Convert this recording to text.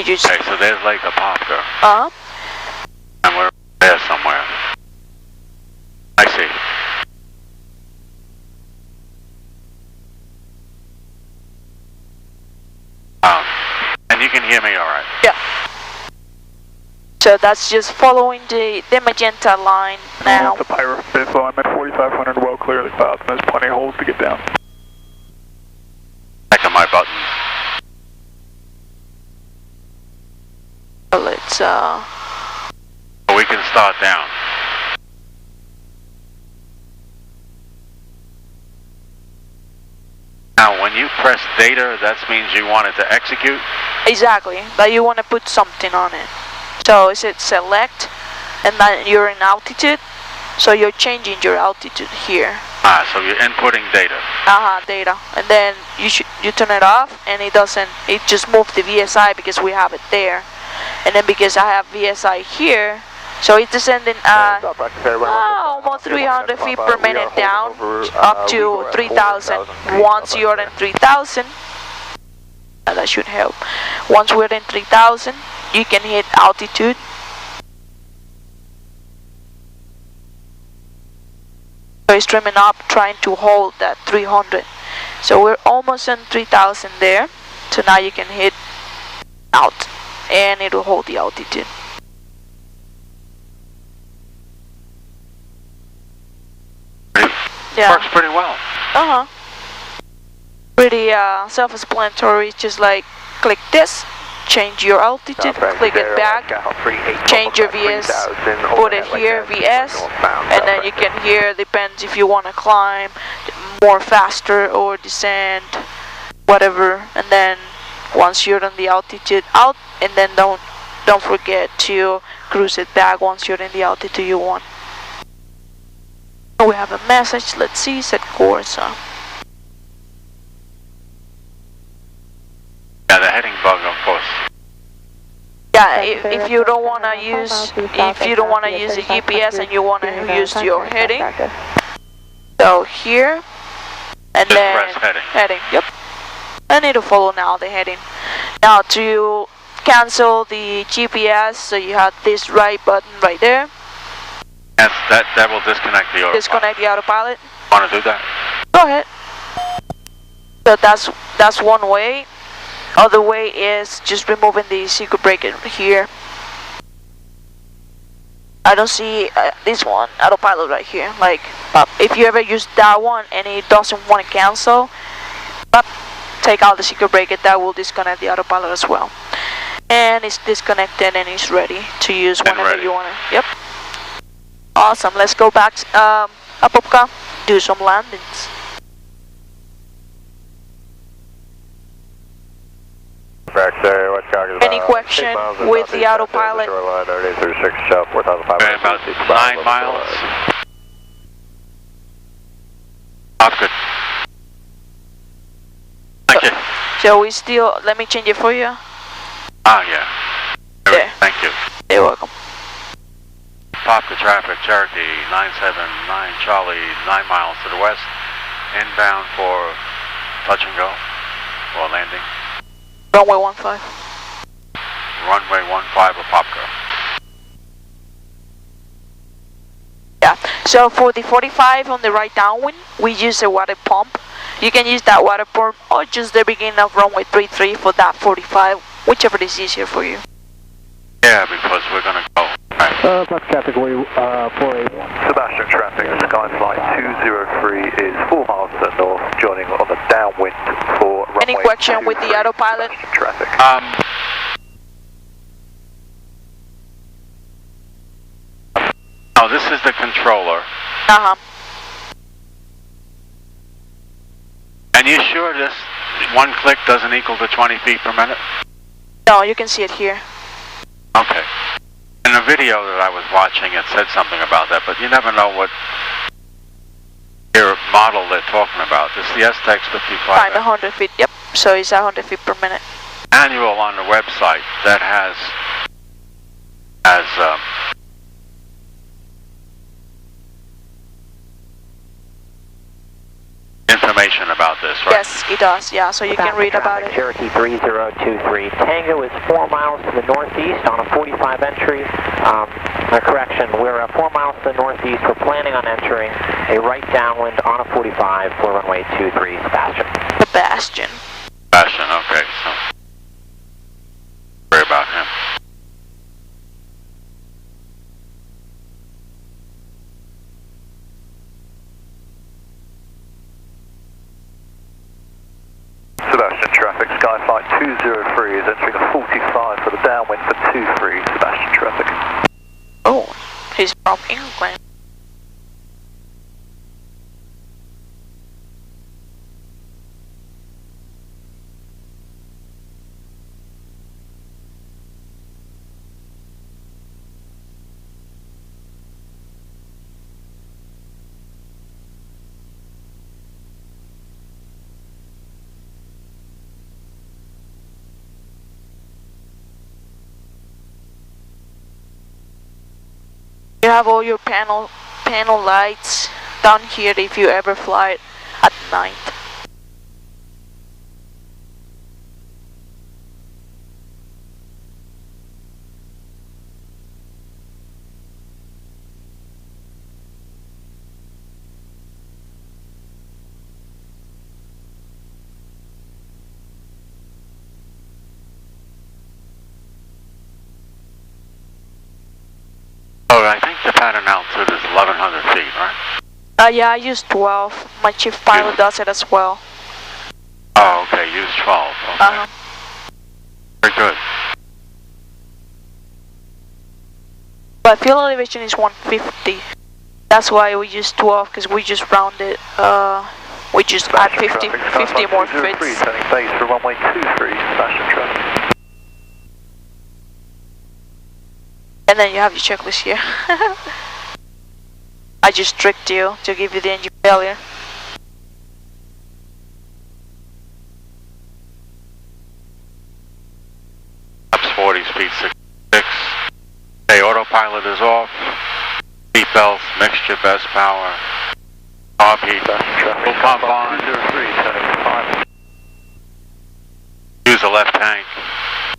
just... Okay, so there's Lake Apopka. And we're there somewhere. I see. And you can hear me all right? Yeah. So that's just following the magenta line now. The Pyro Biffo, I'm at 4,500, well clearly south, and there's plenty of holes to get down. Back on my button. Let's We can start down. Now, when you press data, that means you want it to execute? exactly, but you want to put something on it. So is it select, and then you're in altitude, so you're changing your altitude here. So you're inputting data. Data, and then you turn it off, and it just moves the VSI because we have it there, and then because I have VSI here, so it's descending almost 300 feet per minute down, up to 3,000. Once you're in 3,000, that should help. Once we're in 3,000, you can hit altitude. So it's trimming up, trying to hold that 300. So we're almost in 3,000 there. So now you can hit out, and it will hold the altitude. Yeah. Works pretty well. Pretty self-explanatory. Just like click this, change your altitude, click it back, change your VS, put it here, VS, and then you can hear, depends if you want to climb more faster or descend, whatever. And then once you're on the altitude, out, and then don't forget to cruise it back once you're in the altitude you want. We have a message, let's see, set course. Yeah, the heading bug, of course. Yeah, if you don't want to use the GPS and you want to use your heading, so here, and just then press heading. Yep. I need to follow now the heading. Now to cancel the GPS, so you have this right button right there. Yes, that will disconnect the autopilot. Disconnect the autopilot. Want to do that? Go ahead. So that's one way. Other way is just removing the circuit breaker here. I don't see this one, autopilot right here. Like, if you ever use that one and it doesn't want to cancel, take out the circuit breaker, that will disconnect the autopilot as well. And it's disconnected and it's ready to use whenever you want to. Yep. Awesome, let's go back Apopka, do some landings. Any question with the autopilot? About 9 miles. Good. Thank you. So we still, let me change it for you. Yeah. There. Thank you. You're welcome. Apopka traffic, Cherokee 979 Charlie, 9 miles to the west, inbound for touch and go, or landing. Runway 15. Runway 15 Apopka. Yeah, so for the 45 on the right downwind, we use a water pump. You can use that water pump or just the beginning of runway 33 for that 45, whichever is easier for you. Yeah, because we're going to go. That's category 481. Sebastian traffic, Skyflight 203 is 4 miles to the north, joining on the downwind for runway. Any question with the autopilot? Traffic. No, this is the controller. And you sure this one click doesn't equal the 20 feet per minute? No, you can see it here. Okay. In the video that I was watching, it said something about that, but you never know what your model they're talking about. This is the STEC 55. 100 feet, yep. So it's 100 feet per minute. Manual on the website that has information about this, right? Yes, it does, yeah, so you can read about it. Cherokee 3023. Tango is 4 miles to the northeast on a 45 entry. Correction, we're 4 miles to the northeast. We're planning on entering a right downwind on a 45 for runway 23, Sebastian. Sebastian. Sebastian, okay, so worry about him. Sebastian traffic, Skyflight 203 is entering a 45 for the downwind for 23, Sebastian traffic. Oh, he's from England. You have all your panel lights down here if you ever fly it at night. Oh, I think the pattern altitude is 1,100 feet, right? Yeah, I use 12. My chief pilot does it as well. Oh, okay, use 12, okay. Very good. But fuel elevation is 150. That's why we use 12, because we just rounded, we just add 50 more fits. Turning base for runway 23, Sebastian traffic. And then you have your checklist here. I just tricked you to give you the engine failure. Ups 40, speed 66. Okay, autopilot is off. Seat belts, mixture, best power. RP, full pump on. 203, turning 5. Use the left tank.